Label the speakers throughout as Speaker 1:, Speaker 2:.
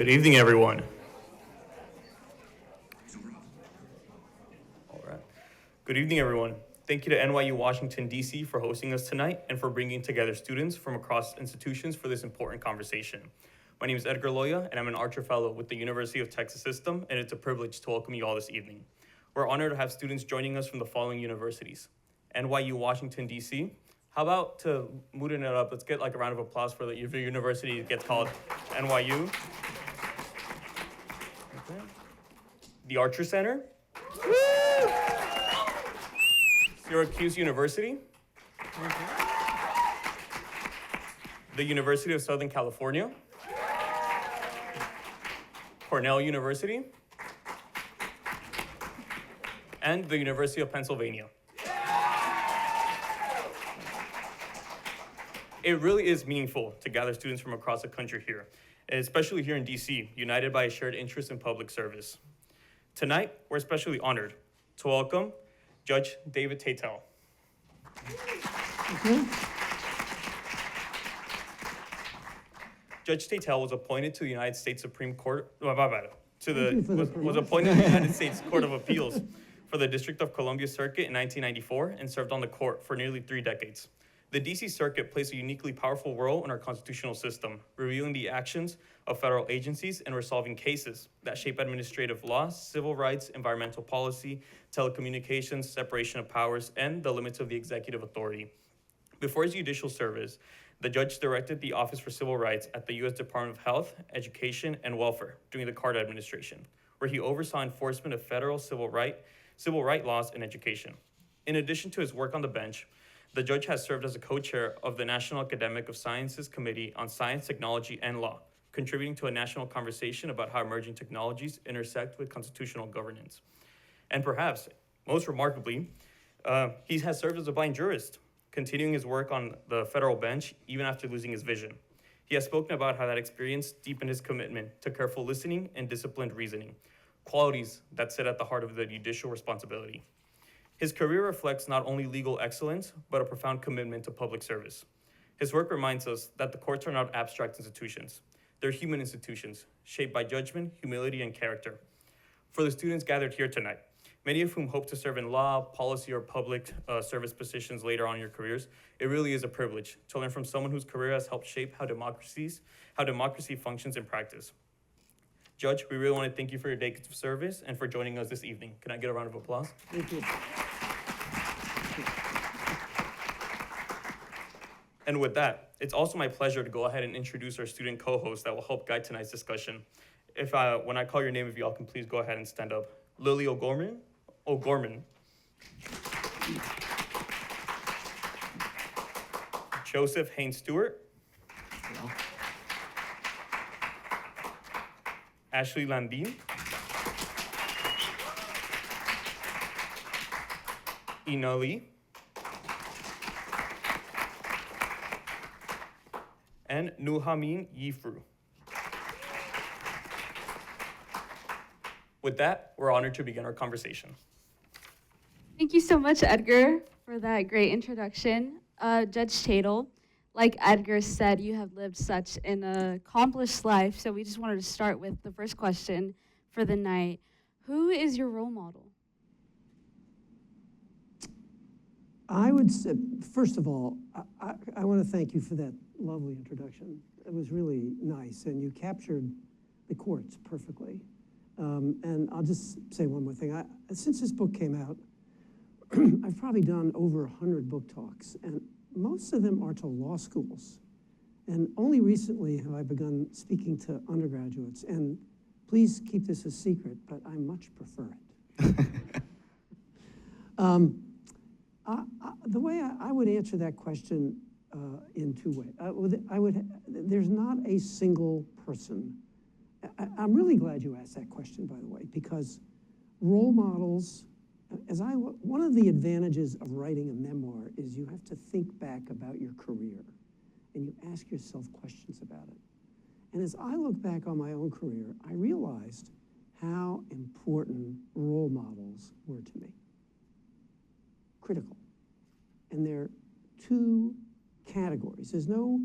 Speaker 1: Good evening, everyone. All right. Good evening, everyone. Thank you to NYU Washington, D.C. for hosting us tonight and for bringing together students from across institutions for this important conversation. My name is Edgar Loya, and I'm an Archer Fellow with the University of Texas System, and it's a privilege to welcome you all this evening. We're honored to have students joining us from the following universities: NYU Washington, D.C. How about, to mooding it up, let's get like a round of applause for the university that gets called NYU. Okay. The Archer Center. Woo! Syracuse University. The University of Southern California. Cornell University. And the University of Pennsylvania. It really is meaningful to gather students from across the country here, especially here in DC, united by a shared interest in public service. Tonight, we're especially honored to welcome Judge David Tatel. Judge Tatel was appointed to the United States Supreme Court, was appointed to the United States Court of Appeals for the District of Columbia Circuit in 1994 and served on the court for nearly 3 decades. The D.C. Circuit plays a uniquely powerful role in our constitutional system, reviewing the actions of federal agencies and resolving cases that shape administrative law, civil rights, environmental policy, telecommunications, separation of powers, and the limits of the executive authority. Before his judicial service, the judge directed the Office for Civil Rights at the U.S. Department of Health, Education, and Welfare during the Carter administration, where he oversaw enforcement of federal civil right laws and education. In addition to his work on the bench, the judge has served as a co-chair of the National Academic of Sciences Committee on Science, Technology, and Law, contributing to a national conversation about how emerging technologies intersect with constitutional governance. And perhaps, most remarkably, he has served as a blind jurist, continuing his work on the federal bench even after losing his vision. He has spoken about how that experience deepened his commitment to careful listening and disciplined reasoning, qualities that sit at the heart of the judicial responsibility. His career reflects not only legal excellence, but a profound commitment to public service. His work reminds us that the courts are not abstract institutions. They're human institutions, shaped by judgment, humility, and character. For the students gathered here tonight, many of whom hope to serve in law, policy, or public service positions later on in your careers, it really is a privilege to learn from someone whose career has helped shape how democracy functions in practice. Judge, we really want to thank you for your day of service and for joining us this evening. Can I get a round of applause?
Speaker 2: Thank you.
Speaker 1: And with that, it's also my pleasure to go ahead and introduce our student co-host that will help guide tonight's discussion. When I call your name, if y'all can please go ahead and stand up. Lily O'Gorman. Joseph Haynes Stewart.
Speaker 2: Hello.
Speaker 1: Ashley Landine. Ina Lee. And Nuhamin Yifru. With that, we're honored to begin our conversation.
Speaker 3: Thank you so much, Edgar, for that great introduction. Judge Tatel, like Edgar said, you have lived such an accomplished life, so we just wanted to start with the first question for the night. Who is your role model?
Speaker 2: I would say, first of all, I want to thank you for that lovely introduction. It was really nice, and you captured the courts perfectly. And I'll just say one more thing. Since this book came out, I've probably done over 100 book talks, and most of them are to law schools. And only recently have I begun speaking to undergraduates. And please keep this a secret, but I much prefer it. The way I would answer that question in 2 ways. There's not a single person. I'm really glad you asked that question, by the way, because role models, one of the advantages of writing a memoir is you have to think back about your career and you ask yourself questions about it. And as I look back on my own career, I realized how important role models were to me. Critical. And there are 2 categories. There's no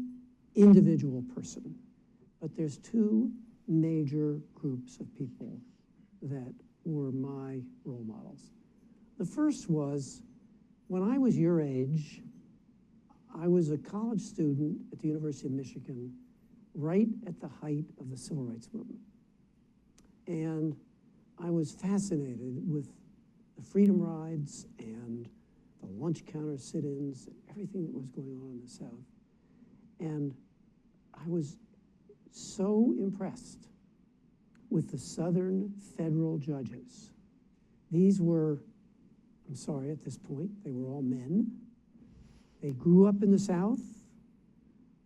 Speaker 2: individual person, but there's 2 major groups of people that were my role models. The first was, when I was your age, I was a college student at the University of Michigan, right at the height of the civil rights movement. And I was fascinated with the freedom rides and the lunch counter sit-ins, everything that was going on in the South. And I was so impressed with the Southern federal judges. These were, I'm sorry at this point, they were all men. They grew up in the South.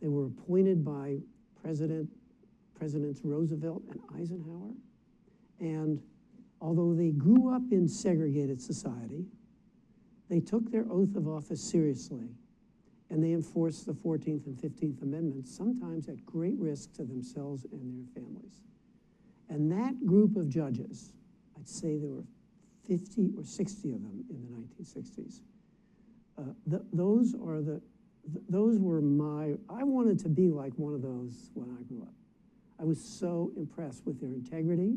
Speaker 2: They were appointed by Presidents Roosevelt and Eisenhower. And although they grew up in segregated society, they took their oath of office seriously, and they enforced the 14th and 15th Amendments, sometimes at great risk to themselves and their families. And that group of judges, I'd say there were 50 or 60 of them in the 1960s. Those were I wanted to be like one of those when I grew up. I was so impressed with their integrity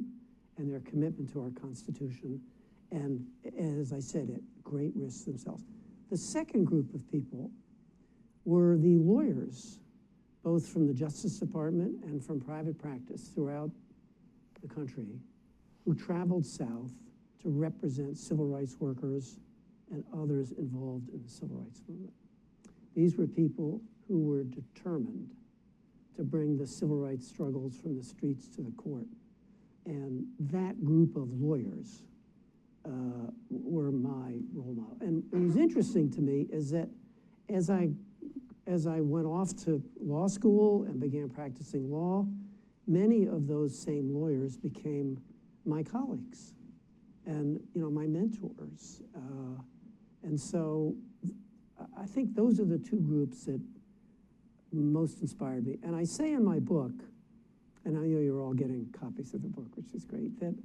Speaker 2: and their commitment to our Constitution, and as I said, at great risk themselves. The second group of people were the lawyers, both from the Justice Department and from private practice throughout the country, who traveled south to represent civil rights workers and others involved in the civil rights movement. These were people who were determined to bring the civil rights struggles from the streets to the court. And that group of lawyers were my role model. And it was interesting to me is that as I went off to law school and began practicing law, many of those same lawyers became my colleagues and my mentors. And so I think those are the two groups that most inspired me. And I say in my book, and I know you're all getting copies of the book, which is great, that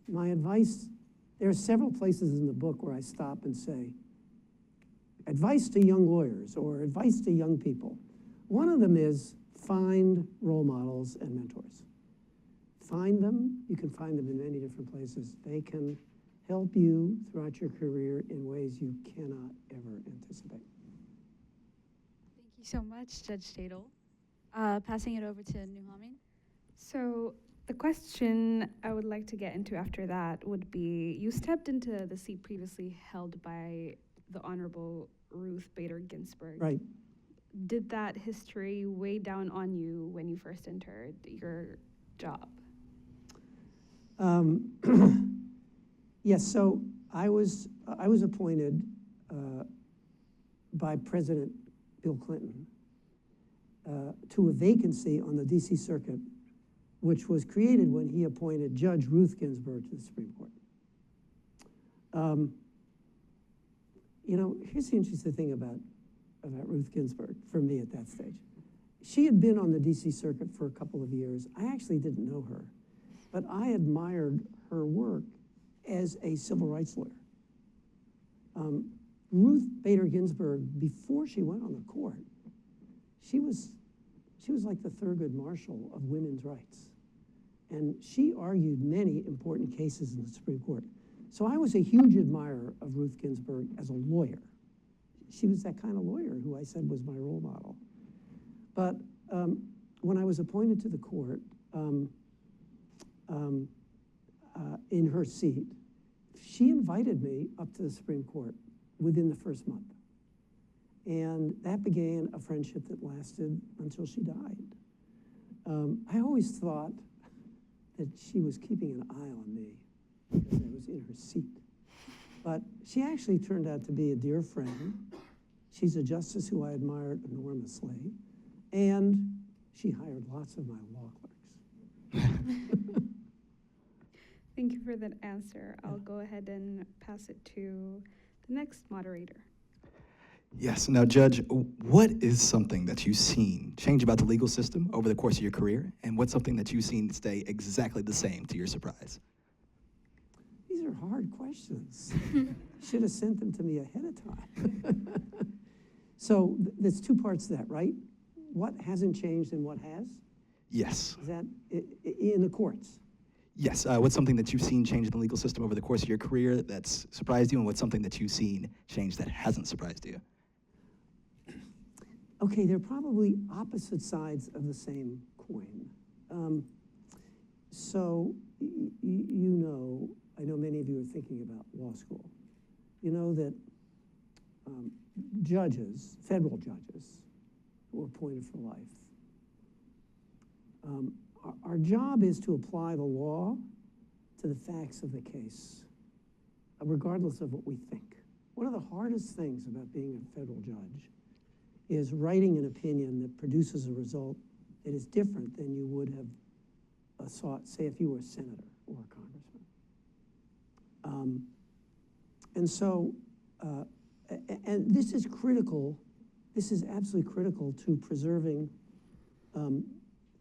Speaker 2: my advice, there are several places in the book where I stop and say, advice to young lawyers or advice to young people. One of them is find role models and mentors. Find them. You can find them in many different places. They can help you throughout your career in ways you cannot ever anticipate.
Speaker 3: Thank you so much, Judge Tatel. Passing it over to Nuhamin.
Speaker 4: So the question I would like to get into after that would be, you stepped into the seat previously held by the Honorable Ruth Bader Ginsburg.
Speaker 2: Right.
Speaker 4: Did that history weigh down on you when you first entered your job?
Speaker 2: Yes, so I was appointed by President Bill Clinton to a vacancy on the DC Circuit, which was created when he appointed Judge Ruth Ginsburg to the Supreme Court. Here's the interesting thing about Ruth Ginsburg for me at that stage. She had been on the DC Circuit for a couple of years. I actually didn't know her, but I admired her work as a civil rights lawyer. Ruth Bader Ginsburg, before she went on the court, she was like the Thurgood Marshall of women's rights. And she argued many important cases in the Supreme Court. So I was a huge admirer of Ruth Ginsburg as a lawyer. She was that kind of lawyer who I said was my role model. But when I was appointed to the court, in her seat, she invited me up to the Supreme Court within the first month. And that began a friendship that lasted until she died. I always thought that she was keeping an eye on me because I was in her seat. But she actually turned out to be a dear friend. She's a justice who I admired enormously. And she hired lots of my law clerks.
Speaker 4: Thank you for that answer. I'll go ahead and pass it to the next moderator.
Speaker 5: Yes. Now, Judge, what is something that you've seen change about the legal system over the course of your career, and what's something that you've seen stay exactly the same to your surprise?
Speaker 2: These are hard questions. Should have sent them to me ahead of time. So there's two parts to that, right? What hasn't changed and what has?
Speaker 5: Yes.
Speaker 2: Is that in the courts?
Speaker 5: Yes. What's something that you've seen change in the legal system over the course of your career that's surprised you, and what's something that you've seen change that hasn't surprised you?
Speaker 2: Okay, they're probably opposite sides of the same coin. So, you know, I know many of you are thinking about law school. You know that judges, federal judges, who are appointed for life, our job is to apply the law to the facts of the case, regardless of what we think. One of the hardest things about being a federal judge is writing an opinion that produces a result that is different than you would have sought, say, if you were a senator or a congressman. And so, and this is critical, this is absolutely critical to preserving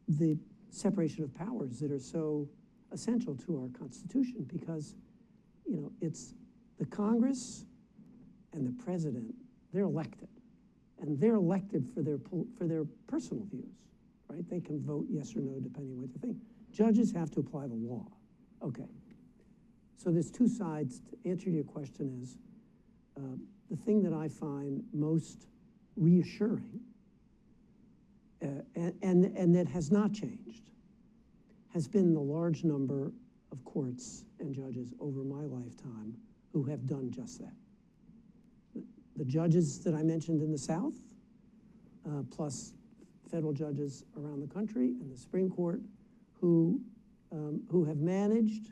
Speaker 2: the separation of powers that are so essential to our Constitution, because, you know, it's the Congress and the president, they're elected. And they're elected for their personal views, right? They can vote yes or no depending on what they think. Judges have to apply the law. Okay. So there's two sides. To answer your question is, the thing that I find most reassuring and that has not changed has been the large number of courts and judges over my lifetime who have done just that. The judges that I mentioned in the South, plus federal judges around the country and the Supreme Court, who have managed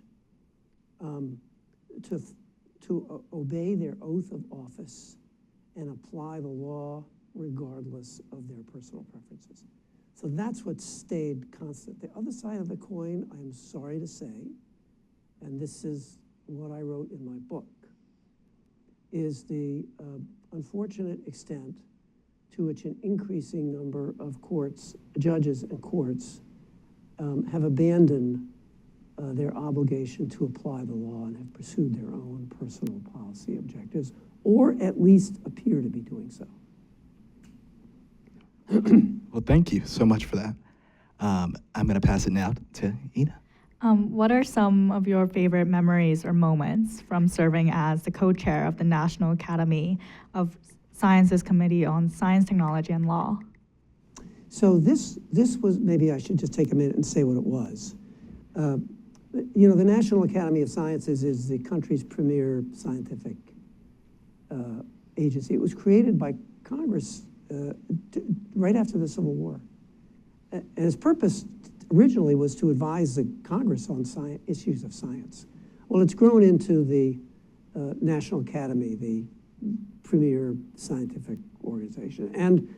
Speaker 2: to obey their oath of office and apply the law regardless of their personal preferences. So that's what stayed constant. The other side of the coin, I'm sorry to say, and this is what I wrote in my book, is the unfortunate extent to which an increasing number of courts, judges and courts, have abandoned their obligation to apply the law and have pursued their own personal policy objectives, or at least appear to be doing so.
Speaker 5: Well, thank you so much for that. I'm going to pass it now to Ina.
Speaker 6: What are some of your favorite memories or moments from serving as the co-chair of the National Academy of Sciences Committee on Science, Technology, and Law?
Speaker 2: So this was, maybe I should just take a minute and say what it was. You know, the National Academy of Sciences is the country's premier scientific agency. It was created by Congress right after the Civil War. And its purpose originally was to advise the Congress on issues of science. Well, it's grown into the National Academy, the premier scientific organization. And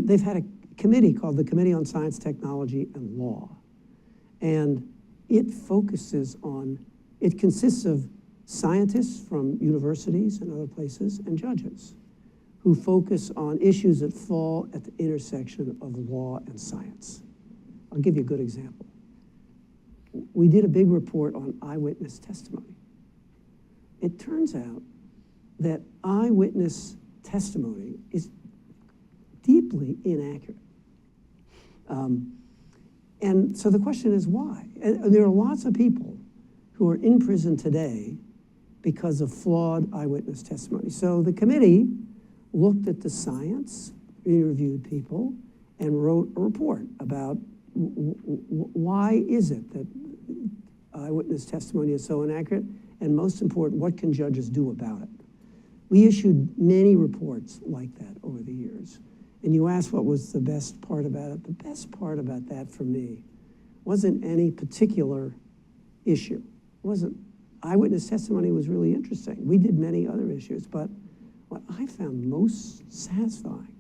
Speaker 2: they've had a committee called the Committee on Science, Technology, and Law. And it focuses on, it consists of scientists from universities and other places and judges who focus on issues that fall at the intersection of law and science. I'll give you a good example. We did a big report on eyewitness testimony. It turns out that eyewitness testimony is deeply inaccurate. And so the question is why? And there are lots of people who are in prison today because of flawed eyewitness testimony. So the committee looked at the science, interviewed people, and wrote a report about why is it that eyewitness testimony is so inaccurate, and most important, what can judges do about it? We issued many reports like that over the years. And you asked what was the best part about it. The best part about that for me wasn't any particular issue. Eyewitness testimony was really interesting. We did many other issues, but what I found most satisfying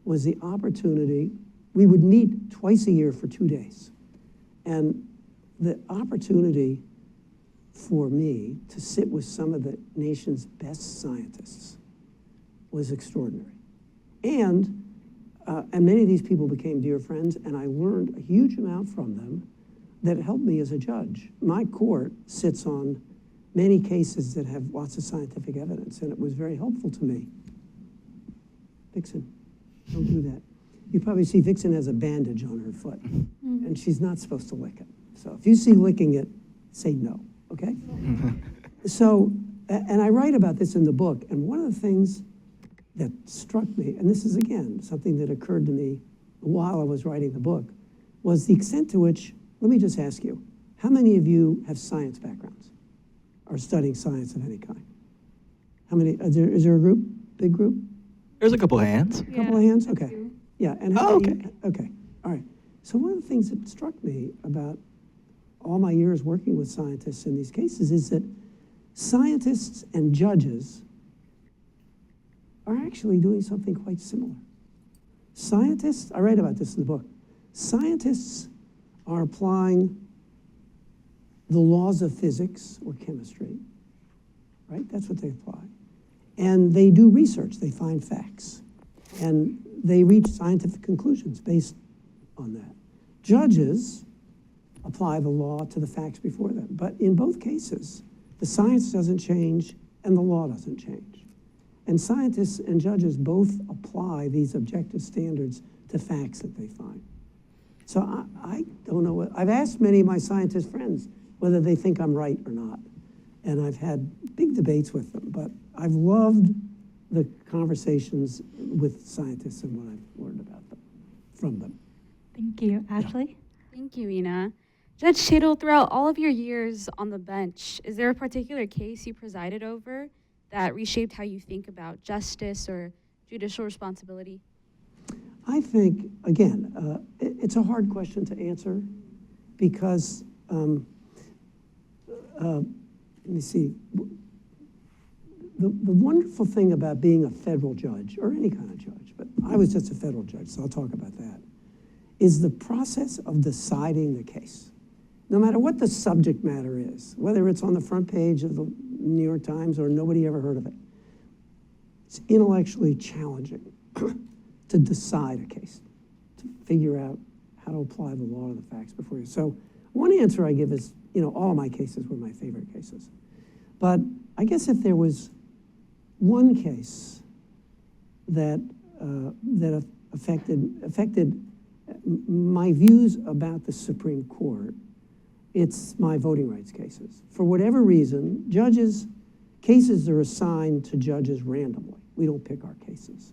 Speaker 2: was the opportunity. We would meet twice a year for 2 days. And the opportunity for me to sit with some of the nation's best scientists was extraordinary. And many of these people became dear friends, and I learned a huge amount from them that helped me as a judge. My court sits on many cases that have lots of scientific evidence, and it was very helpful to me. Vixen, don't do that. you probably see Vixen has a bandage on her foot, and she's not supposed to lick it. So if you see licking it, say no, okay? So, and I write about this in the book, and one of the things that struck me, and this is, again, something that occurred to me while I was writing the book, was the extent to which, let me just ask you, how many of you have science backgrounds or studying science of any kind? How many, is there a group, big group?
Speaker 5: There's a couple hands.
Speaker 2: Couple of hands?
Speaker 4: a
Speaker 2: Okay.
Speaker 4: few.
Speaker 2: Yeah, and
Speaker 5: Oh,
Speaker 2: okay, all right. So one of the things that struck me about all my years working with scientists in these cases is that scientists and judges are actually doing something quite similar. Scientists, I write about this in the book, scientists are applying the laws of physics or chemistry, right? That's what they apply. And they do research, they find facts, and they reach scientific conclusions based on that. Judges apply the law to the facts before them, but in both cases, the science doesn't change and the law doesn't change. And scientists and judges both apply these objective standards to facts that they find. So I don't know, I've asked many of my scientist friends whether they think I'm right or not. And I've had big debates with them, but I've loved the conversations with scientists and what I've learned about them, from them.
Speaker 6: Thank you. Ashley?
Speaker 3: Thank you, Ina. Judge Tatel, throughout all of your years on the bench, is there a particular case you presided over that reshaped how you think about justice or judicial responsibility?
Speaker 2: I think, again, it's a hard question to answer because, let me see, the wonderful thing about being a federal judge, or any kind of judge, but I was just a federal judge, so I'll talk about that, is the process of deciding the case. No matter what the subject matter is, whether it's on the front page of the New York Times or nobody ever heard of it, it's intellectually challenging to decide a case, to figure out how to apply the law to the facts before you. So one answer I give is, all of my cases were my favorite cases. But I guess if there was one case that affected my views about the Supreme Court, it's my voting rights cases. For whatever reason, cases are assigned to judges randomly. We don't pick our cases.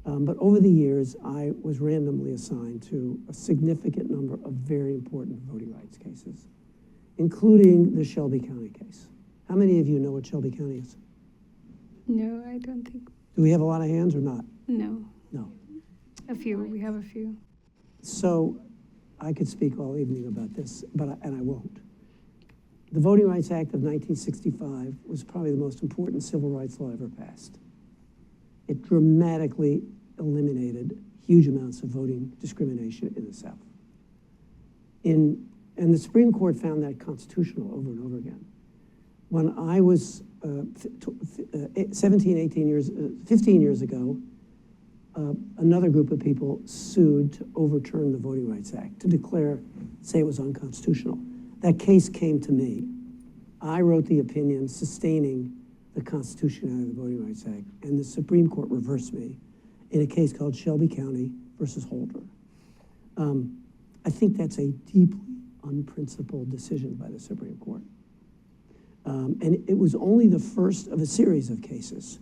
Speaker 2: But over the years, I was randomly assigned to a significant number of very important voting rights cases, including the Shelby County case. How many of you know what Shelby County is?
Speaker 4: No, I don't think.
Speaker 2: Do we have a lot of hands or not?
Speaker 4: No.
Speaker 2: No.
Speaker 4: A few. We have a few.
Speaker 2: So I could speak all evening about this, and I won't. The Voting Rights Act of 1965 was probably the most important civil rights law ever passed. It dramatically eliminated huge amounts of voting discrimination in the South. And the Supreme Court found that constitutional over and over again. When I was 15 years ago, another group of people sued to overturn the Voting Rights Act, to say it was unconstitutional. That case came to me. I wrote the opinion sustaining the constitutionality of the Voting Rights Act, and the Supreme Court reversed me in a case called Shelby County versus Holder. I think that's a deeply unprincipled decision by the Supreme Court. And it was only the first of a series of cases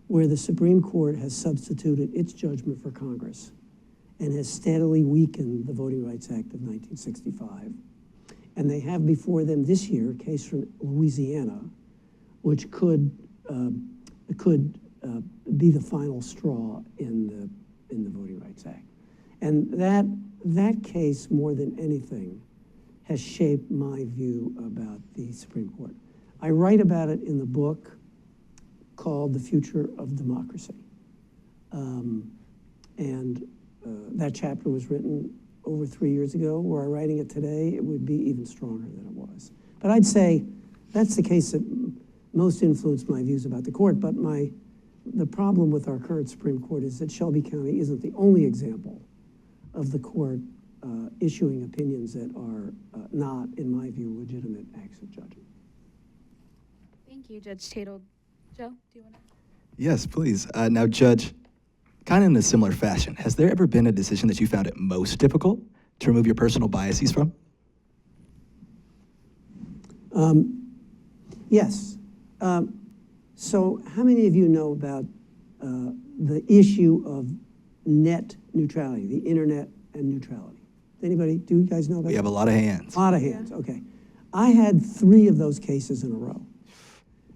Speaker 2: where the Supreme Court has substituted its judgment for Congress and has steadily weakened the Voting Rights Act of 1965. And they have before them this year a case from Louisiana, which could be the final straw in the Voting Rights Act. And that case, more than anything, has shaped my view about the Supreme Court. I write about it in the book called The Future of Democracy. That chapter was written over 3 years ago. Were I writing it today, it would be even stronger than it was. But I'd say that's the case that most influenced my views about the court. But the problem with our current Supreme Court is that Shelby County isn't the only example of the court issuing opinions that are not, in my view, legitimate acts of judgment.
Speaker 3: Thank you, Judge Tatel. Joe, do you want to?
Speaker 5: Yes, please. Now, Judge, Kind of in a similar fashion, has there ever been a decision that you found it most difficult to remove your personal biases from?
Speaker 2: Yes. So how many of you know about the issue of net neutrality, the internet and neutrality? Anybody? Do you guys know about
Speaker 5: We have a lot of hands.
Speaker 2: A lot of hands, okay. I had 3 of those cases in a row.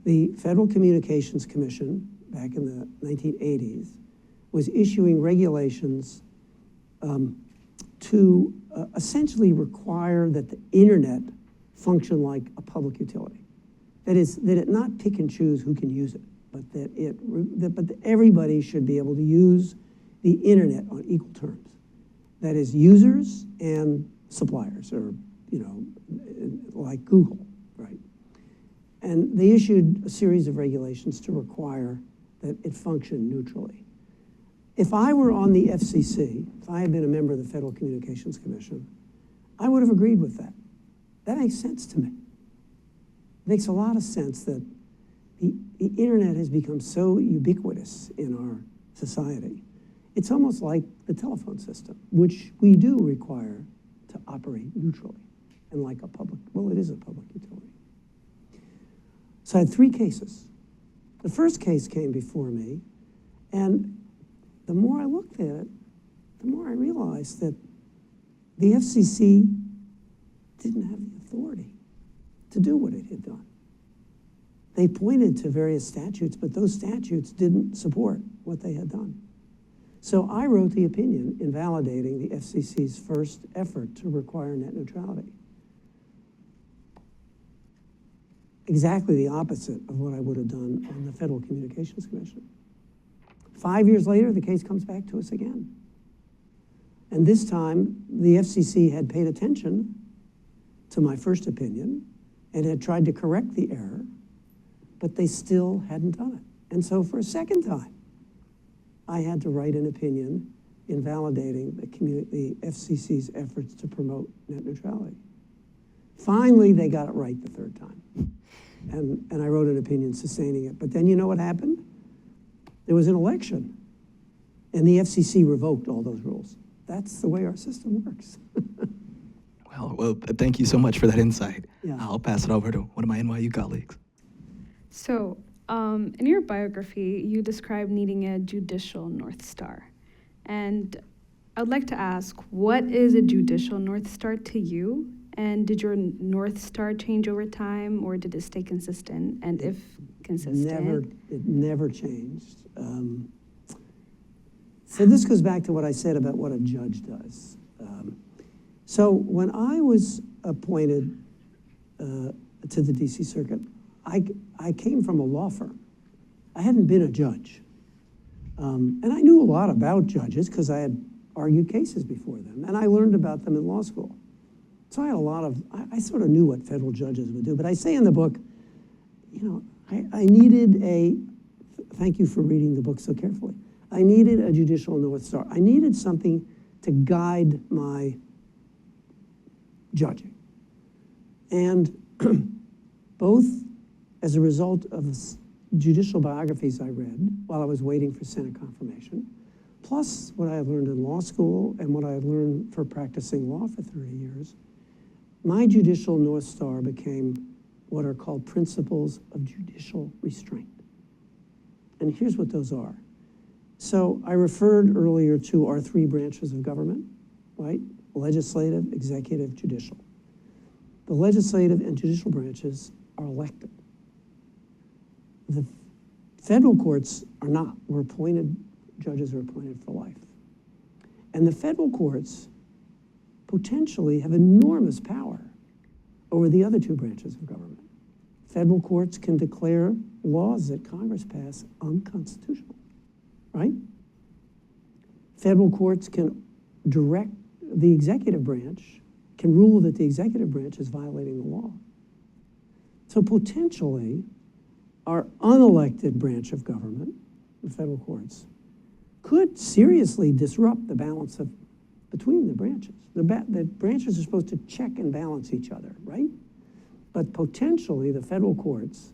Speaker 2: The Federal Communications Commission, back in the 1980s, was issuing regulations to essentially require that the internet function like a public utility. That is, that it not pick and choose who can use it, but that everybody should be able to use the internet on equal terms. That is, users and suppliers, or like Google, right? And they issued a series of regulations to require that it function neutrally. If I were on the FCC, if I had been a member of the Federal Communications Commission, I would have agreed with that. That makes sense to me. It makes a lot of sense that the internet has become so ubiquitous in our society. It's almost like the telephone system, which we do require to operate neutrally and like a public, well, it is a public utility. So I had 3 cases. The first case came before me, and the more I looked at it, the more I realized that the FCC didn't have the authority to do what it had done. They pointed to various statutes, but those statutes didn't support what they had done. So I wrote the opinion invalidating the FCC's first effort to require net neutrality. Exactly the opposite of what I would have done on the Federal Communications Commission. 5 years later, the case comes back to us again. And this time, the FCC had paid attention to my first opinion and had tried to correct the error, but they still hadn't done it. And so for a second time, I had to write an opinion invalidating the FCC's efforts to promote net neutrality. Finally, they got it right the third time. And I wrote an opinion sustaining it. But then you know what happened? There was an election, and the FCC revoked all those rules. That's the way our system works.
Speaker 5: Well, thank you so much for that insight.
Speaker 2: Yeah.
Speaker 5: I'll pass it over to one of my NYU colleagues.
Speaker 4: So, in your biography, you describe needing a judicial North Star. And I would like to ask, what is a judicial North Star to you? And did your North Star change over time, or did it stay consistent? And if consistent?
Speaker 2: It never changed. So this goes back to what I said about what a judge does. So when I was appointed to the DC Circuit, I came from a law firm. I hadn't been a judge. And I knew a lot about judges because I had argued cases before them, and I learned about them in law school. So I had a lot of, I sort of knew what federal judges would do. But I say in the book, I needed thank you for reading the book so carefully. I needed a judicial North Star. I needed something to guide my judging. And both as a result of the judicial biographies I read while I was waiting for Senate confirmation, plus what I had learned in law school and what I had learned for practicing law for 30 years, my judicial North Star became what are called principles of judicial restraint. And here's what those are. So I referred earlier to our 3 branches of government, right? Legislative, executive, judicial. The legislative and judicial branches are elected. The federal courts are not. We're appointed, judges are appointed for life. And the federal courts potentially have enormous power over the other 2 branches of government. Federal courts can declare laws that Congress pass unconstitutional, right? Federal courts can direct the executive branch, can rule that the executive branch is violating the law. So potentially, our unelected branch of government, the federal courts, could seriously disrupt the balance between the branches. The branches are supposed to check and balance each other, right? But potentially, the federal courts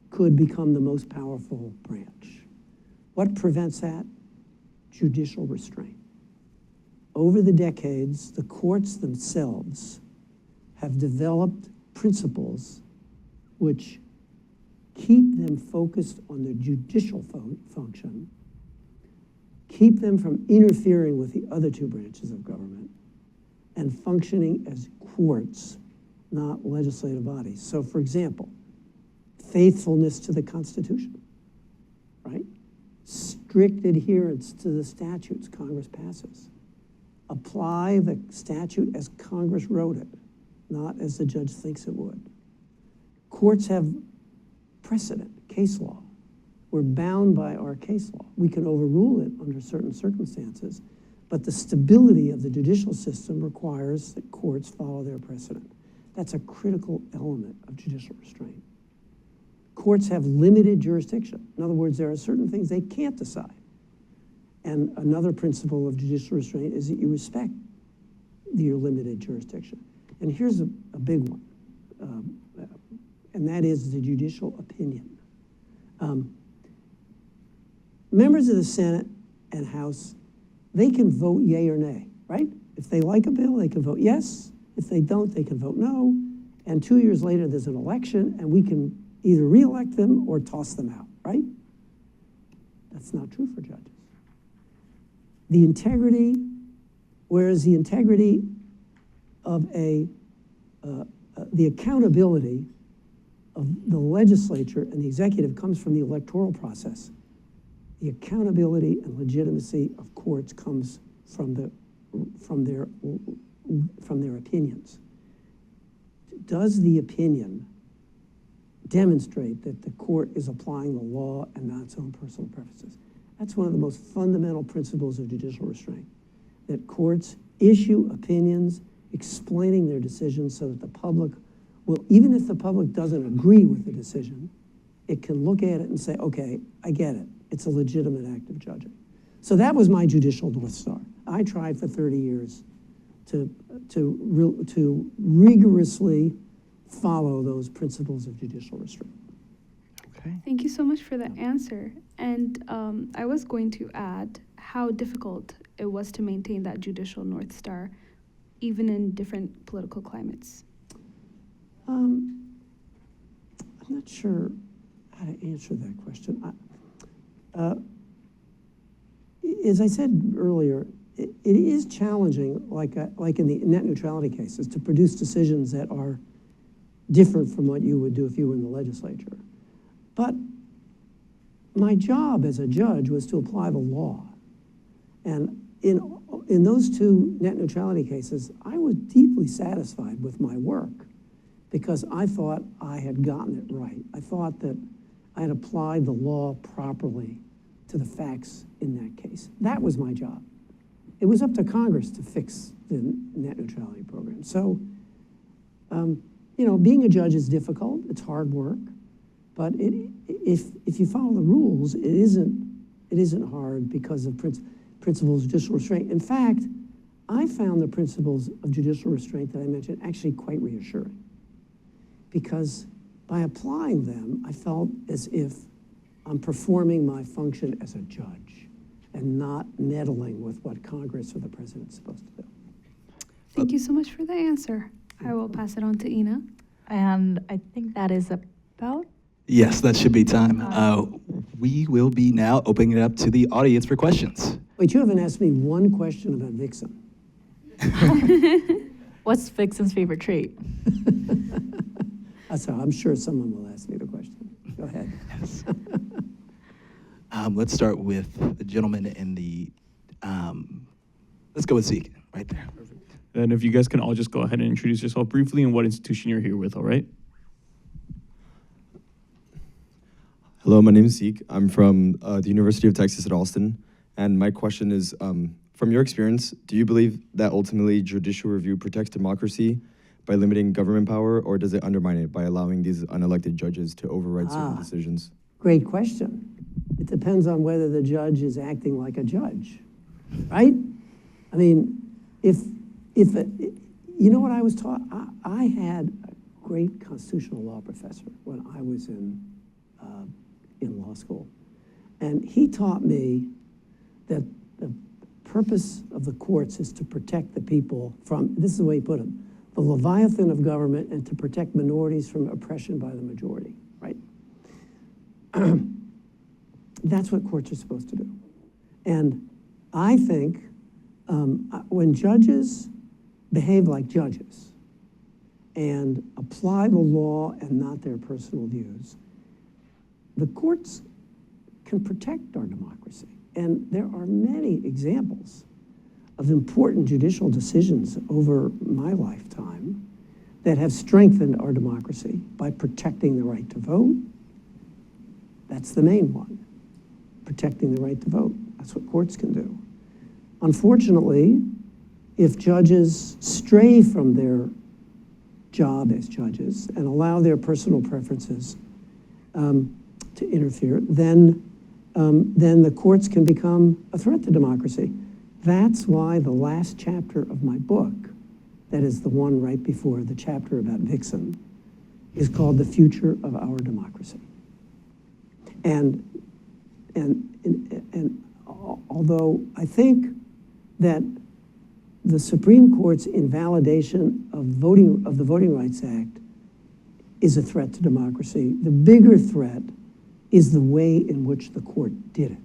Speaker 2: could become the most powerful branch. What prevents that? judicial restraint. Over the decades, the courts themselves have developed principles which keep them focused on the judicial function, keep them from interfering with the other two branches of government, and functioning as courts, not legislative bodies. So, for example, faithfulness to the Constitution, right? Strict adherence to the statutes Congress passes. Apply the statute as Congress wrote it, not as the judge thinks it would. Courts have precedent, case law. We're bound by our case law. We can overrule it under certain circumstances, but the stability of the judicial system requires that courts follow their precedent. That's a critical element of judicial restraint. Courts have limited jurisdiction. In other words, there are certain things they can't decide. And another principle of judicial restraint is that you respect your limited jurisdiction. And here's a big one, and that is the judicial opinion. Members of the Senate and House, they can vote yay or nay, right? If they like a bill, they can vote yes. If they don't, they can vote no. And 2 years later, there's an election, and we can either re-elect them or toss them out, right? That's not true for judges. The integrity, whereas the integrity of the accountability of the legislature and the executive comes from the electoral process. The accountability and legitimacy of courts comes from their opinions. Does the opinion demonstrate that the court is applying the law and not its own personal preferences? That's one of the most fundamental principles of judicial restraint, that courts issue opinions explaining their decisions so that the public will, even if the public doesn't agree with the decision, it can look at it and say, okay, I get it. It's a legitimate act of judging. So that was my judicial North Star. I tried for 30 years to rigorously follow those principles of judicial restraint.
Speaker 5: Okay.
Speaker 4: Thank you so much for that answer. And I was going to add how difficult it was to maintain that judicial North Star, even in different political climates.
Speaker 2: I'm not sure how to answer that question. As I said earlier, it is challenging, like in the net neutrality cases, to produce decisions that are different from what you would do if you were in the legislature. But my job as a judge was to apply the law. And in those two net neutrality cases, I was deeply satisfied with my work because I thought I had gotten it right. I thought that I had applied the law properly to the facts in that case. That was my job. It was up to Congress to fix the net neutrality program. So, being a judge is difficult. It's hard work. But if you follow the rules, it isn't hard because of principles of judicial restraint. In fact, I found the principles of judicial restraint that I mentioned actually quite reassuring, because by applying them, I felt as if I'm performing my function as a judge and not meddling with what Congress or the president's supposed to do.
Speaker 4: Thank you so much for the answer. I will pass it on to Ina.
Speaker 6: And I think that is about.
Speaker 5: Yes, that should be time. We will be now opening it up to the audience for questions.
Speaker 2: Wait, you haven't asked me one question about Vixen.
Speaker 6: What's Vixen's favorite trait?
Speaker 2: That's how I'm sure someone will ask me the question. Go ahead.
Speaker 5: Yes. Let's start with the gentleman in the, let's go with Zeke, right there.
Speaker 7: And if you guys can all just go ahead and introduce yourself briefly and what institution you're here with, all right?
Speaker 8: Hello, my name is Zeke. I'm from the University of Texas at Austin. And my question is, from your experience, do you believe that ultimately judicial review protects democracy by limiting government power, or does it undermine it by allowing these unelected judges to override certain decisions?
Speaker 2: Great question. It depends on whether the judge is acting like a judge, right? I mean, if you know what I was taught? I had a great constitutional law professor when I was in law school. And he taught me that the purpose of the courts is to protect the people from, this is the way he put it, the leviathan of government, and to protect minorities from oppression by the majority, right? That's what courts are supposed to do. And I think when judges behave like judges and apply the law and not their personal views, the courts can protect our democracy. And there are many examples of important judicial decisions over my lifetime that have strengthened our democracy by protecting the right to vote. That's the main one, protecting the right to vote. That's what courts can do. Unfortunately, if judges stray from their job as judges and allow their personal preferences to interfere, then the courts can become a threat to democracy. That's why the last chapter of my book, that is the one right before the chapter about Vixen, is called The Future of Our Democracy. And although I think that the Supreme Court's invalidation of the Voting Rights Act is a threat to democracy, the bigger threat is the way in which the court did it,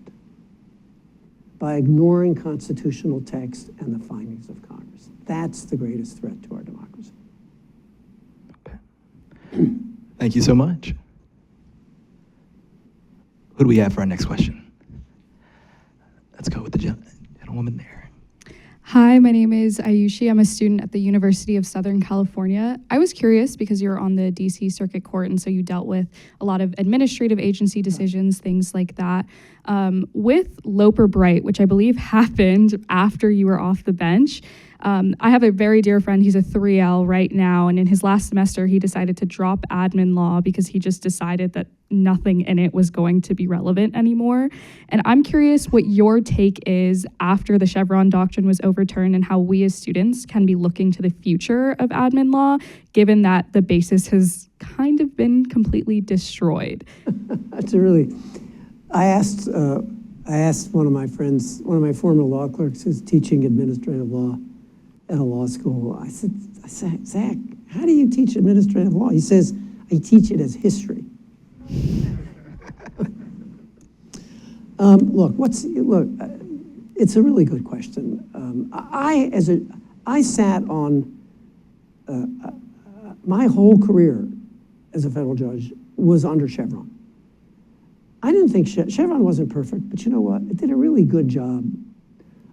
Speaker 2: by ignoring constitutional text and the findings of Congress. That's the greatest threat to our democracy.
Speaker 5: Okay. Thank you so much. Who do we have for our next question? Let's go with the gentlewoman there.
Speaker 9: Hi, my name is Ayushi. I'm a student at the University of Southern California. I was curious because you're on the DC Circuit Court, and so you dealt with a lot of administrative agency decisions, things like that. With Loper Bright, which I believe happened after you were off the bench, I have a very dear friend, he's a 3L right now, and in his last semester, he decided to drop admin law because he just decided that nothing in it was going to be relevant anymore. And I'm curious what your take is after the Chevron doctrine was overturned and how we as students can be looking to the future of admin law, given that the basis has kind of been completely destroyed.
Speaker 2: That's a really, I asked one of my friends, one of my former law clerks who's teaching administrative law at a law school. I said, Zach, how do you teach administrative law? He says, I teach it as history. It's a really good question. I sat on, my whole career as a federal judge was under Chevron. I didn't think Chevron wasn't perfect, but you know what? It did a really good job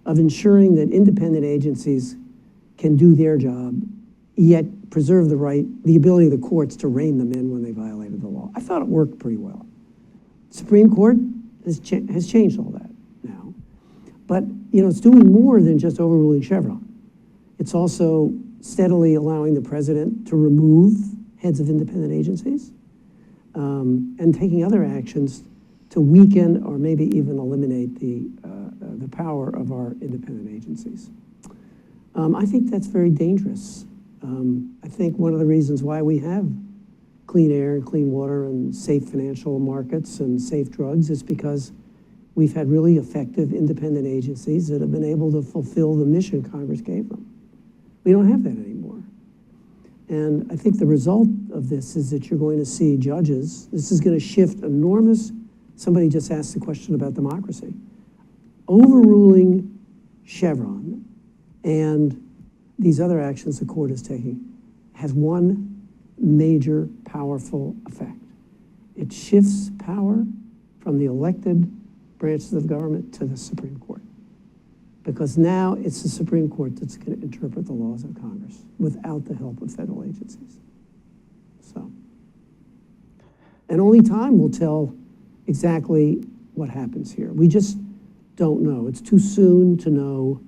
Speaker 2: of ensuring that independent agencies can do their job, yet preserve the ability of the courts to rein them in when they violated the law. I thought it worked pretty well. Supreme Court has changed all that now. But it's doing more than just overruling Chevron. It's also steadily allowing the president to remove heads of independent agencies and taking other actions to weaken or maybe even eliminate the power of our independent agencies. I think that's very dangerous. I think one of the reasons why we have clean air and clean water and safe financial markets and safe drugs is because we've had really effective independent agencies that have been able to fulfill the mission Congress gave them. We don't have that anymore. And I think the result of this is that you're going to see judges, this is going to shift enormous, somebody just asked the question about democracy, overruling Chevron and these other actions the court is taking has one major powerful effect. It shifts power from the elected branches of government to the Supreme Court. Because now it's the Supreme Court that's going to interpret the laws of Congress without the help of federal agencies. So, and only time will tell exactly what happens here. We just don't know. It's too soon to know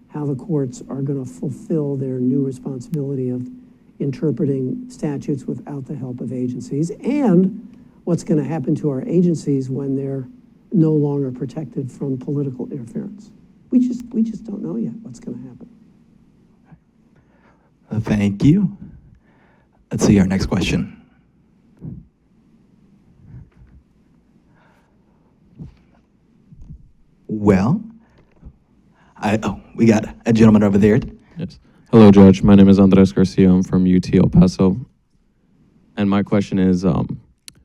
Speaker 2: how the courts are going to fulfill their new responsibility of interpreting statutes without the help of agencies, and what's going to happen to our agencies when they're no longer protected from political interference. We just don't know yet what's going to happen.
Speaker 5: Thank you. Let's see our next question. Well, We got a gentleman over there.
Speaker 10: Yes. Hello, Judge. My name is Andres Garcia. I'm from UT El Paso. And my question is,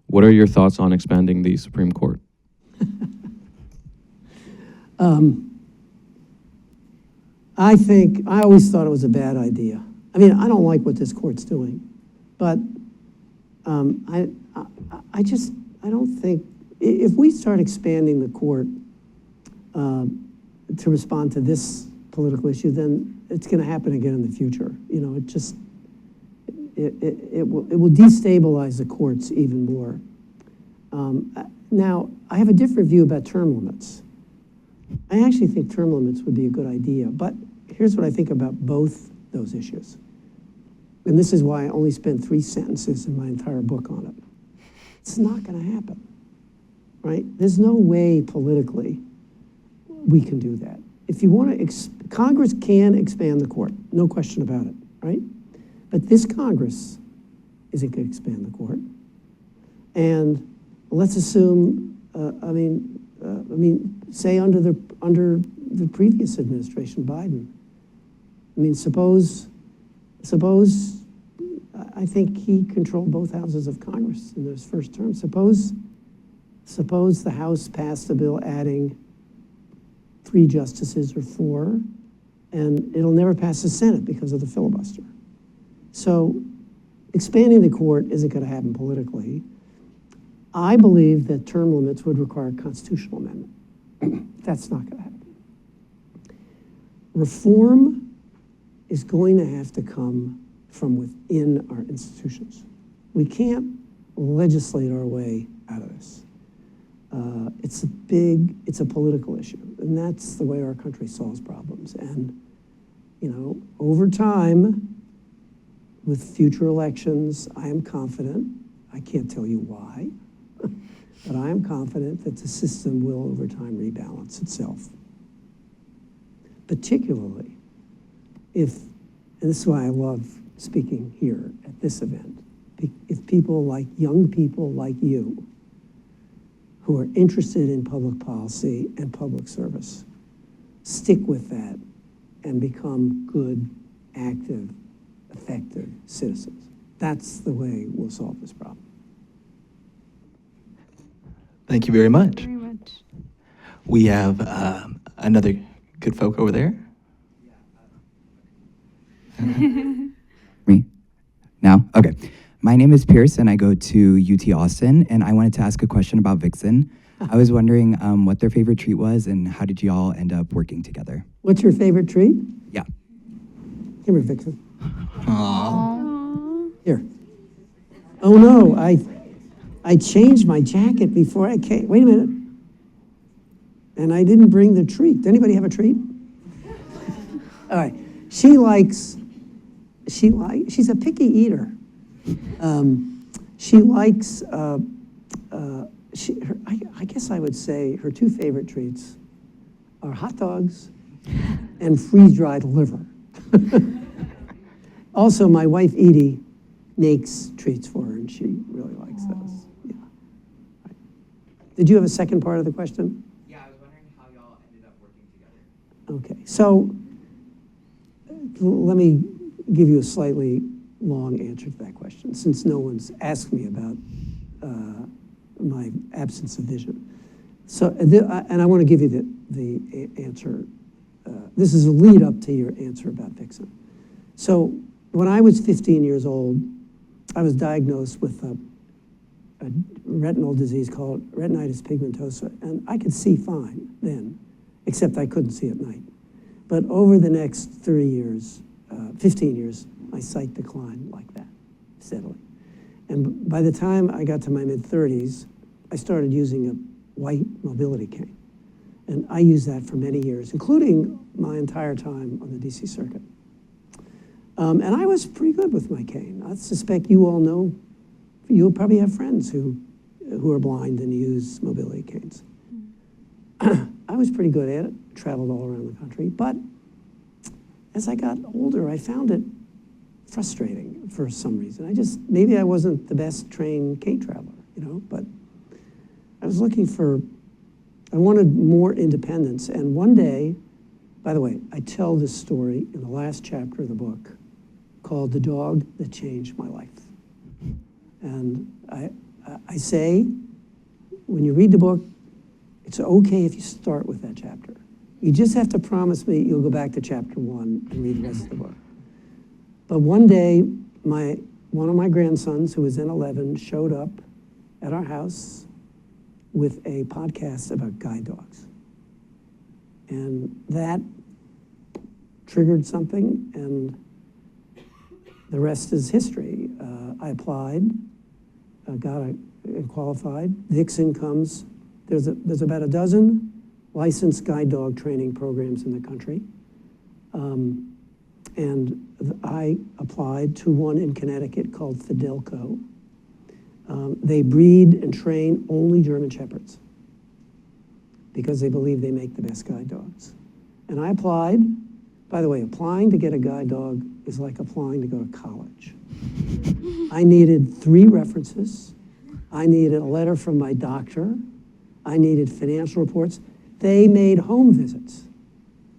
Speaker 10: what are your thoughts on expanding the Supreme Court?
Speaker 2: I always thought it was a bad idea. I mean, I don't like what this court's doing, but I don't think, if we start expanding the court to respond to this political issue, then it's going to happen again in the future. You know, it will destabilize the courts even more. Now, I have a different view about term limits. I actually think term limits would be a good idea, but here's what I think about both those issues. And this is why I only spent 3 sentences in my entire book on it. It's not going to happen, right? There's no way politically we can do that. If you want to, Congress can expand the court, no question about it, right? But this Congress isn't going to expand the court. And let's assume, say under the previous administration, Biden. I mean, suppose I think he controlled both houses of Congress in his first term. Suppose the House passed a bill adding 3 justices or 4, and it'll never pass the Senate because of the filibuster. So expanding the court isn't going to happen politically. I believe that term limits would require a constitutional amendment. That's not going to happen. Reform is going to have to come from within our institutions. We can't legislate our way out of this. It's a political issue, and that's the way our country solves problems. And, you know, over time, with future elections, I am confident, I can't tell you why, but I am confident that the system will, over time, rebalance itself. Particularly if, and this is why I love speaking here at this event, if people like, young people like you, who are interested in public policy and public service, stick with that and become good, active, effective citizens. That's the way we'll solve this problem.
Speaker 5: Thank you very much.
Speaker 4: Very much.
Speaker 5: We have another good folk over there.
Speaker 11: Me? Now? Okay. My name is Pierce, and I go to UT Austin, and I wanted to ask a question about Vixen. I was wondering what their favorite treat was, and how did you all end up working together?
Speaker 2: What's your favorite treat?
Speaker 11: Yeah.
Speaker 2: Here, Vixen.
Speaker 6: Aww.
Speaker 2: Here. Oh no, I changed my jacket before I came. Wait a minute. And I didn't bring the treat. Does anybody have a treat? All right. She's a picky eater. She likes, I guess I would say her 2 favorite treats are hot dogs and freeze-dried liver. Also, my wife Edie makes treats for her, and she really likes those. Yeah. Right. Did you have a second part of the question?
Speaker 11: Yeah, I was wondering how y'all ended up working together.
Speaker 2: Okay, so let me give you a slightly long answer to that question, since no one's asked me about my absence of vision. So, and I want to give you the answer. This is a lead up to your answer about Vixen. So, when I was 15 years old, I was diagnosed with a retinal disease called retinitis pigmentosa, and I could see fine then, except I couldn't see at night. But over the next 3 years, 15 years, my sight declined like that, steadily. And by the time I got to my mid-30s, I started using a white mobility cane. And I used that for many years, including my entire time on the DC circuit. And I was pretty good with my cane. I suspect you all know, you'll probably have friends who are blind and use mobility canes. I was pretty good at it, traveled all around the country, but as I got older, I found it frustrating for some reason. Maybe I wasn't the best trained cane traveler, you know, but I was looking I wanted more independence. And one day By the way, I tell this story in the last chapter of the book called The Dog That Changed My Life. And I say, when you read the book, it's okay if you start with that chapter. You just have to promise me you'll go back to chapter 1 and read the rest of the book. But one day, one of my grandsons, who was in 11, showed up at our house with a podcast about guide dogs. And that triggered something, and the rest is history. I applied, qualified. Vixen comes. There's about a dozen licensed guide dog training programs in the country. And I applied to one in Connecticut called Fidelco. They breed and train only German Shepherds because they believe they make the best guide dogs. And I applied. By the way, applying to get a guide dog is like applying to go to college. I needed 3 references. I needed a letter from my doctor. I needed financial reports. They made home visits.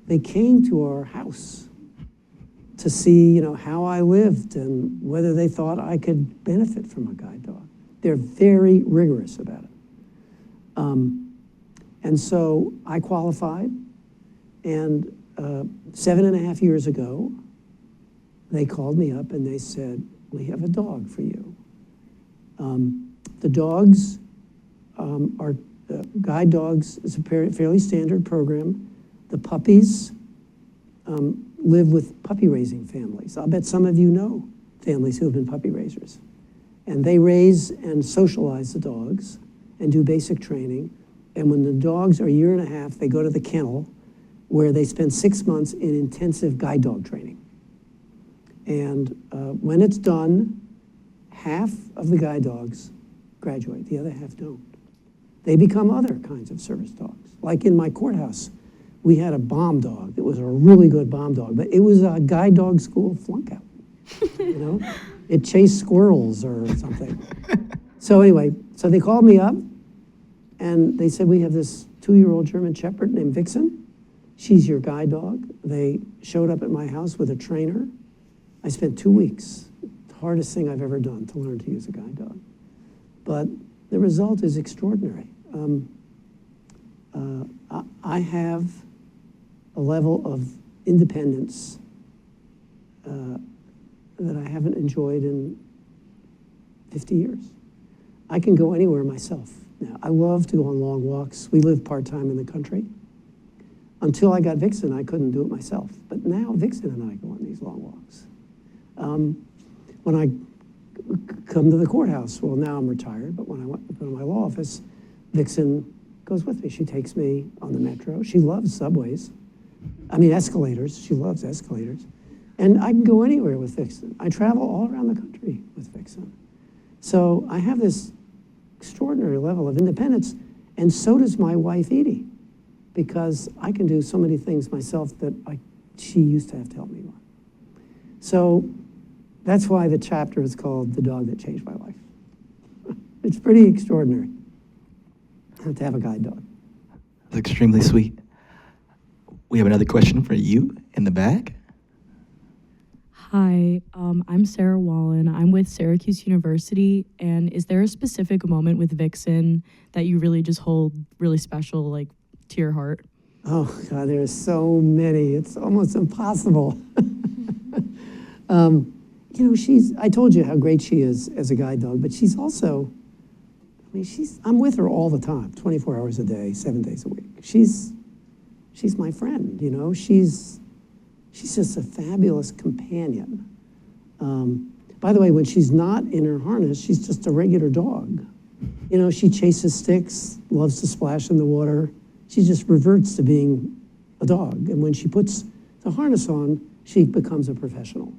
Speaker 2: They came to our house to see, how I lived and whether they thought I could benefit from a guide dog. They're very rigorous about it. And so I qualified, and 7.5 years ago, they called me up and they said, we have a dog for you. The dogs are guide dogs. It's a fairly standard program. The puppies live with puppy raising families. I'll bet some of you know families who have been puppy raisers. And they raise and socialize the dogs and do basic training. And when the dogs are 1.5 years, they go to the kennel where they spend 6 months in intensive guide dog training. And when it's done, half of the guide dogs graduate, the other half don't. They become other kinds of service dogs. Like in my courthouse, we had a bomb dog that was a really good bomb dog, but it was a guide dog school flunk out. It chased squirrels or something. So anyway, so they called me up and they said, we have this 2-year-old German Shepherd named Vixen. She's your guide dog. They showed up at my house with a trainer. I spent 2 weeks, the hardest thing I've ever done to learn to use a guide dog. But the result is extraordinary. I have a level of independence that I haven't enjoyed in 50 years. I can go anywhere myself now. I love to go on long walks. We live part-time in the country. Until I got Vixen, I couldn't do it myself. But now Vixen and I go on these long walks. When I come to the courthouse, well, now I'm retired, but when I go to my law office, Vixen goes with me. She takes me on the metro. She loves subways. Escalators. She loves escalators. And I can go anywhere with Vixen. I travel all around the country with Vixen. So I have this extraordinary level of independence, and so does my wife, Edie, because I can do so many things myself that she used to have to help me on. So that's why the chapter is called The Dog That Changed My Life. It's pretty extraordinary to have a guide dog.
Speaker 5: That's extremely sweet. We have another question for you in the back.
Speaker 12: Hi, I'm Sarah Wallen. I'm with Syracuse University. And is there a specific moment with Vixen that you really just hold really special, like to your heart?
Speaker 2: Oh God, there's so many. It's almost impossible. I told you how great she is as a guide dog, but she's also, I'm with her all the time, 24 hours a day, 7 days a week. She's my friend, she's just a fabulous companion. By the way, when she's not in her harness, she's just a regular dog. She chases sticks, loves to splash in the water. She just reverts to being a dog. And when she puts the harness on, she becomes a professional.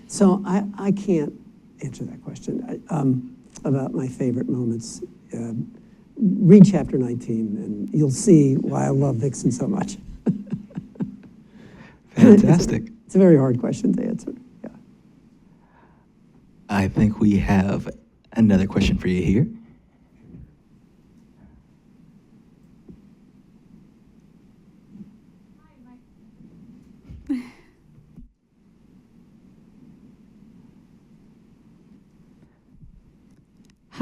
Speaker 2: So I can't answer that question about my favorite moments. Read chapter 19 and you'll see why I love Vixen so much.
Speaker 5: Fantastic.
Speaker 2: It's a very hard question to answer. Yeah.
Speaker 5: I think we have another question for you here.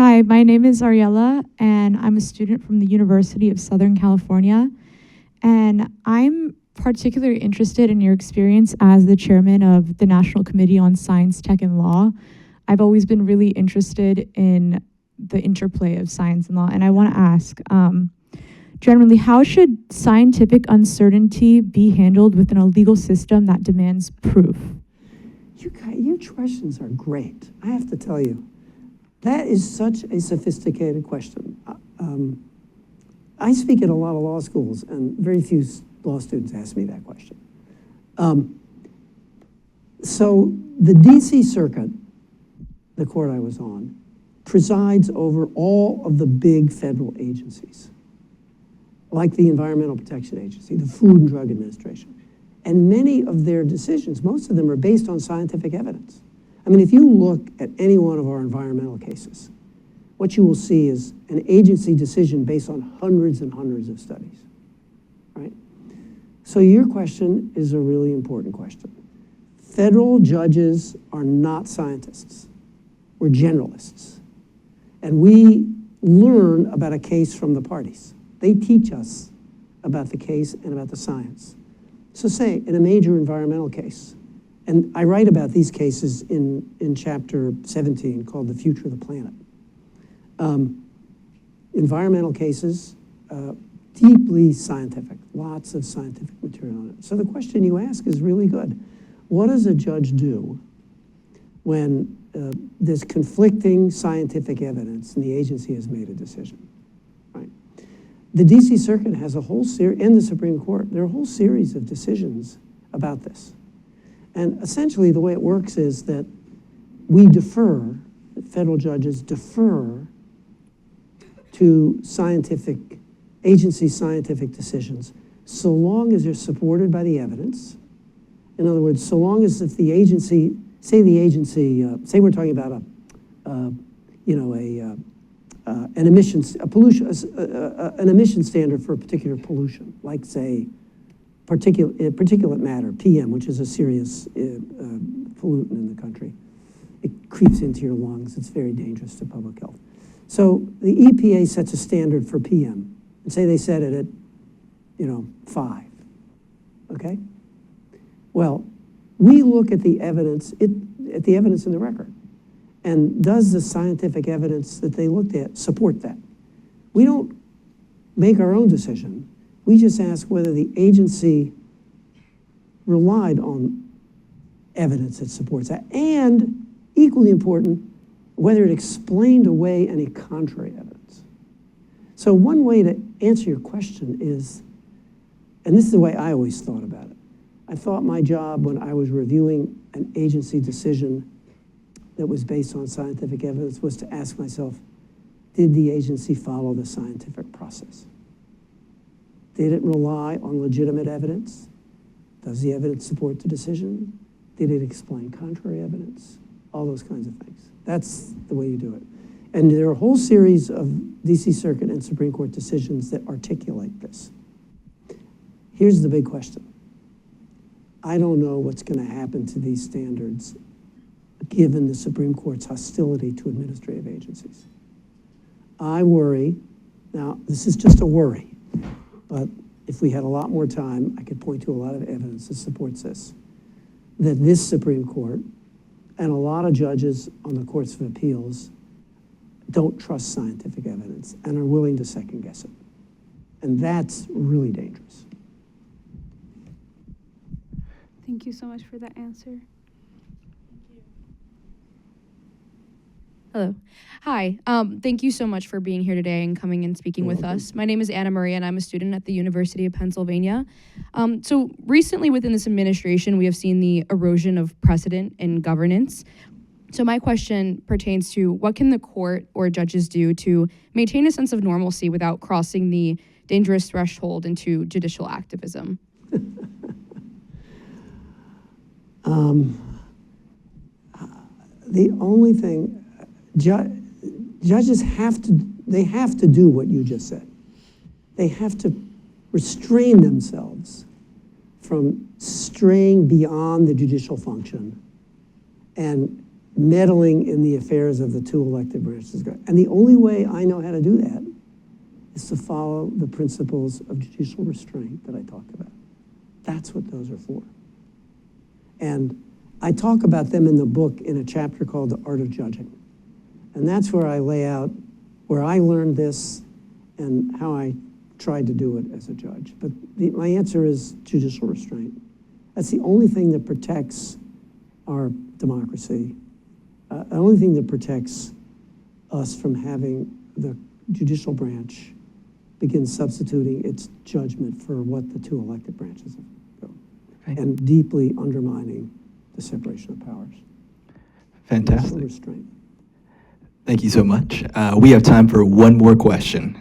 Speaker 13: Hi, my name is Ariella, and I'm a student from the University of Southern California. And I'm particularly interested in your experience as the chairman of the National Committee on Science, Tech, and Law. I've always been really interested in the interplay of science and law, and I want to ask, generally, how should scientific uncertainty be handled within a legal system that demands proof?
Speaker 2: Your questions are great, I have to tell you. That is such a sophisticated question. I speak at a lot of law schools, and very few law students ask me that question. So the DC Circuit, the court I was on, presides over all of the big federal agencies, like the Environmental Protection Agency, the Food and Drug Administration. And many of their decisions, most of them are based on scientific evidence. I mean, if you look at any one of our environmental cases, what you will see is an agency decision based on hundreds and hundreds of studies, right? So your question is a really important question. Federal judges are not scientists. We're generalists. And we learn about a case from the parties. They teach us about the case and about the science. So say, in a major environmental case, and I write about these cases in chapter 17 called The Future of the Planet. Environmental cases, deeply scientific, lots of scientific material on it. So the question you ask is really good. What does a judge do when there's conflicting scientific evidence and the agency has made a decision, right? The DC Circuit has a whole series, and the Supreme Court, there are a whole series of decisions about this. And essentially the way it works is that we defer, federal judges defer to agency scientific decisions, so long as they're supported by the evidence. In other words, so long as if the agency, say we're talking about an emission standard for a particular pollution, like say particulate matter, PM, which is a serious pollutant in the country. It creeps into your lungs. It's very dangerous to public health. So the EPA sets a standard for PM, and say they set it at, 5, okay? Well, we look at the evidence, at the evidence in the record, and does the scientific evidence that they looked at support that? We don't make our own decision. We just ask whether the agency relied on evidence that supports that, and equally important, whether it explained away any contrary evidence. So one way to answer your question is, and this is the way I always thought about it. I thought my job when I was reviewing an agency decision that was based on scientific evidence was to ask myself, did the agency follow the scientific process? Did it rely on legitimate evidence? Does the evidence support the decision? Did it explain contrary evidence? All those kinds of things. That's the way you do it. And there are a whole series of DC Circuit and Supreme Court decisions that articulate this. Here's the big question. I don't know what's going to happen to these standards given the Supreme Court's hostility to administrative agencies. I worry, now this is just a worry, but if we had a lot more time, I could point to a lot of evidence that supports this, that this Supreme Court and a lot of judges on the courts of appeals don't trust scientific evidence and are willing to second guess it. And that's really dangerous.
Speaker 4: Thank you so much for that answer.
Speaker 14: Hello. Hi. Thank you so much for being here today and coming and speaking with us. My name is Anna Maria, and I'm a student at the University of Pennsylvania. So recently within this administration, we have seen the erosion of precedent in governance. So my question pertains to what can the court or judges do to maintain a sense of normalcy without crossing the dangerous threshold into judicial activism?
Speaker 2: The only thing, judges have to do what you just said. They have to restrain themselves from straying beyond the judicial function and meddling in the affairs of the two elected branches. And the only way I know how to do that is to follow the principles of judicial restraint that I talked about. That's what those are for. And I talk about them in the book in a chapter called The Art of Judging. And that's where I lay out where I learned this and how I tried to do it as a judge. But my answer is judicial restraint. That's the only thing that protects our democracy. The only thing that protects us from having the judicial branch begin substituting its judgment for what the two elected branches go, and deeply undermining the separation of powers.
Speaker 5: Fantastic.
Speaker 2: Judicial restraint.
Speaker 5: Thank you so much. We have time for one more question.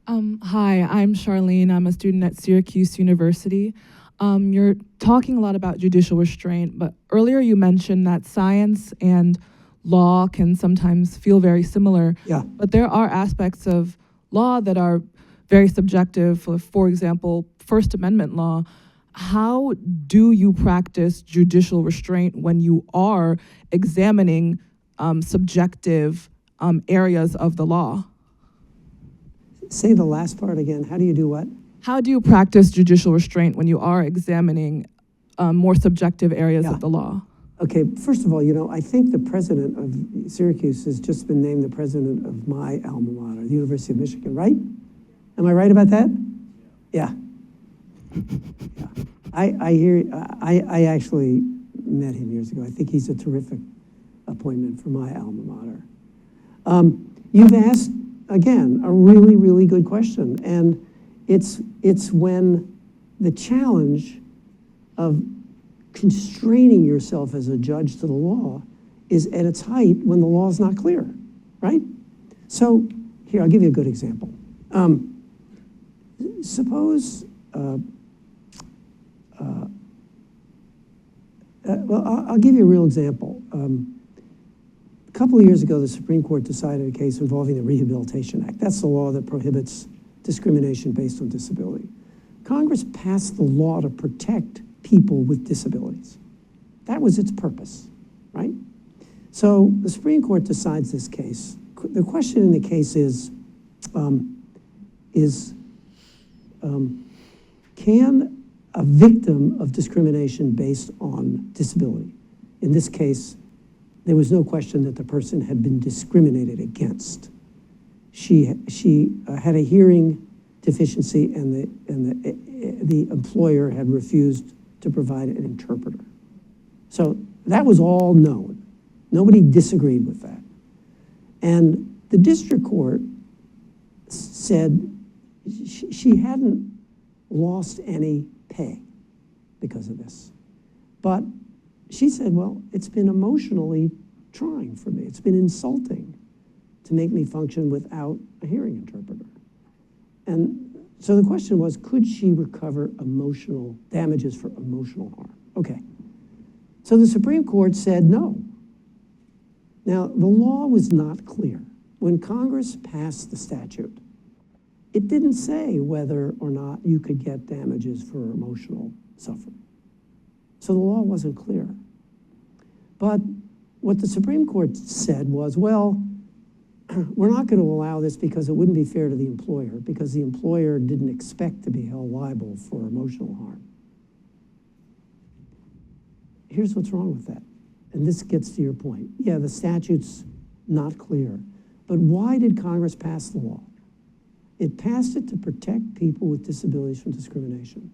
Speaker 15: Hi, I'm Charlene. I'm a student at Syracuse University. You're talking a lot about judicial restraint, but earlier you mentioned that science and law can sometimes feel very similar.
Speaker 2: Yeah.
Speaker 15: But there are aspects of law that are very subjective. For example, First Amendment law. How do you practice judicial restraint when you are examining subjective areas of the law?
Speaker 2: Say the last part again. How do you do what?
Speaker 15: How do you practice judicial restraint when you are examining more subjective areas of the law?
Speaker 2: Okay, first of all, you know, I think the president of Syracuse has just been named the president of my alma mater, the University of Michigan, right? Am I right about that? Yeah. Yeah. I actually met him years ago. I think he's a terrific appointment for my alma mater. You've asked, again, a really, really good question. And it's when the challenge of constraining yourself as a judge to the law is at its height when the law is not clear, right? So here, I'll give you a good example. Suppose, I'll give you a real example. A couple of years ago, the Supreme Court decided a case involving the Rehabilitation Act. That's the law that prohibits discrimination based on disability. Congress passed the law to protect people with disabilities. That was its purpose, right? So the Supreme Court decides this case. The question in the case is can a victim of discrimination based on disability, in this case, there was no question that the person had been discriminated against. She had a hearing deficiency and the employer had refused to provide an interpreter. So that was all known. Nobody disagreed with that. And the district court said she hadn't lost any pay because of this. But she said, well, it's been emotionally trying for me. It's been insulting to make me function without a hearing interpreter. And so the question was, could she recover emotional damages for emotional harm? Okay. So the Supreme Court said no. Now, the law was not clear. When Congress passed the statute, it didn't say whether or not you could get damages for emotional suffering. So the law wasn't clear. But what the Supreme Court said was, well, we're not going to allow this because it wouldn't be fair to the employer, because the employer didn't expect to be held liable for emotional harm. Here's what's wrong with that. And this gets to your point. Yeah, the statute's not clear. But why did Congress pass the law? It passed it to protect people with disabilities from discrimination.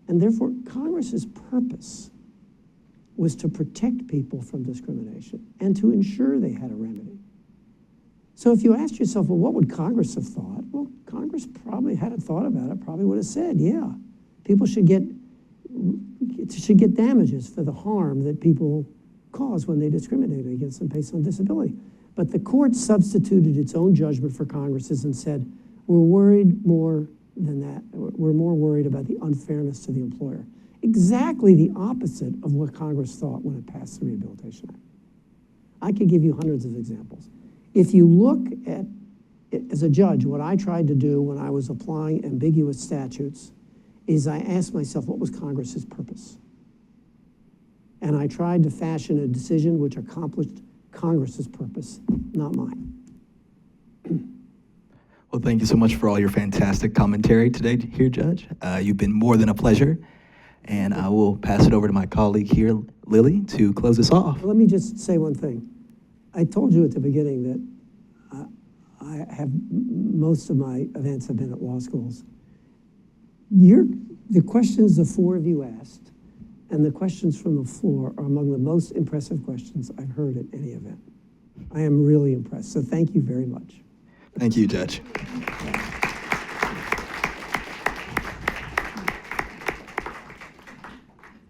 Speaker 2: And therefore, Congress's purpose was to protect people from discrimination and to ensure they had a remedy. So if you asked yourself, well, what would Congress have thought? Well, Congress probably hadn't thought about it, probably would have said, yeah, people should get damages for the harm that people cause when they discriminate against them based on disability. But the court substituted its own judgment for Congress's and said, we're worried more than that. We're more worried about the unfairness to the employer. Exactly the opposite of what Congress thought when it passed the Rehabilitation Act. I could give you hundreds of examples. If you look at, as a judge, what I tried to do when I was applying ambiguous statutes is I asked myself, what was Congress's purpose? And I tried to fashion a decision which accomplished Congress's purpose, not mine.
Speaker 5: Well, thank you so much for all your fantastic commentary today here, Judge. You've been more than a pleasure. And I will pass it over to my colleague here, Lily, to close us off.
Speaker 2: Let me just say one thing. I told you at the beginning that most of my events have been at law schools. The questions the four of you asked and the questions from the floor are among the most impressive questions I've heard at any event. I am really impressed, so thank you very much.
Speaker 5: Thank you, Judge.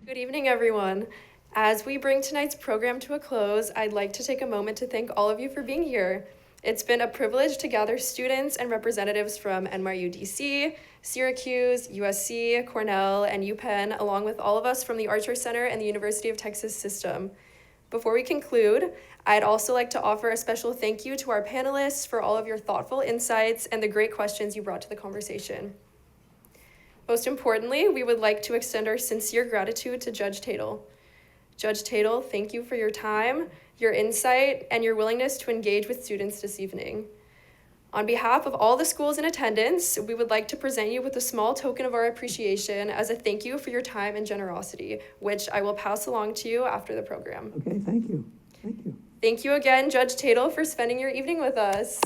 Speaker 16: Good evening, everyone. As we bring tonight's program to a close, I'd like to take a moment to thank all of you for being here. It's been a privilege to gather students and representatives from NYU DC, Syracuse, USC, Cornell, and UPenn, along with all of us from the Archer Center and the University of Texas system. Before we conclude, I'd also like to offer a special thank you to our panelists for all of your thoughtful insights and the great questions you brought to the conversation. Most importantly, we would like to extend our sincere gratitude to Judge Tatel. Judge Tatel, thank you for your time, your insight, and your willingness to engage with students this evening. On behalf of all the schools in attendance, we would like to present you with a small token of our appreciation as a thank you for your time and generosity, which I will pass along to you after the program.
Speaker 2: Okay, thank you. Thank you.
Speaker 16: Thank you again, Judge Tatel, for spending your evening with us.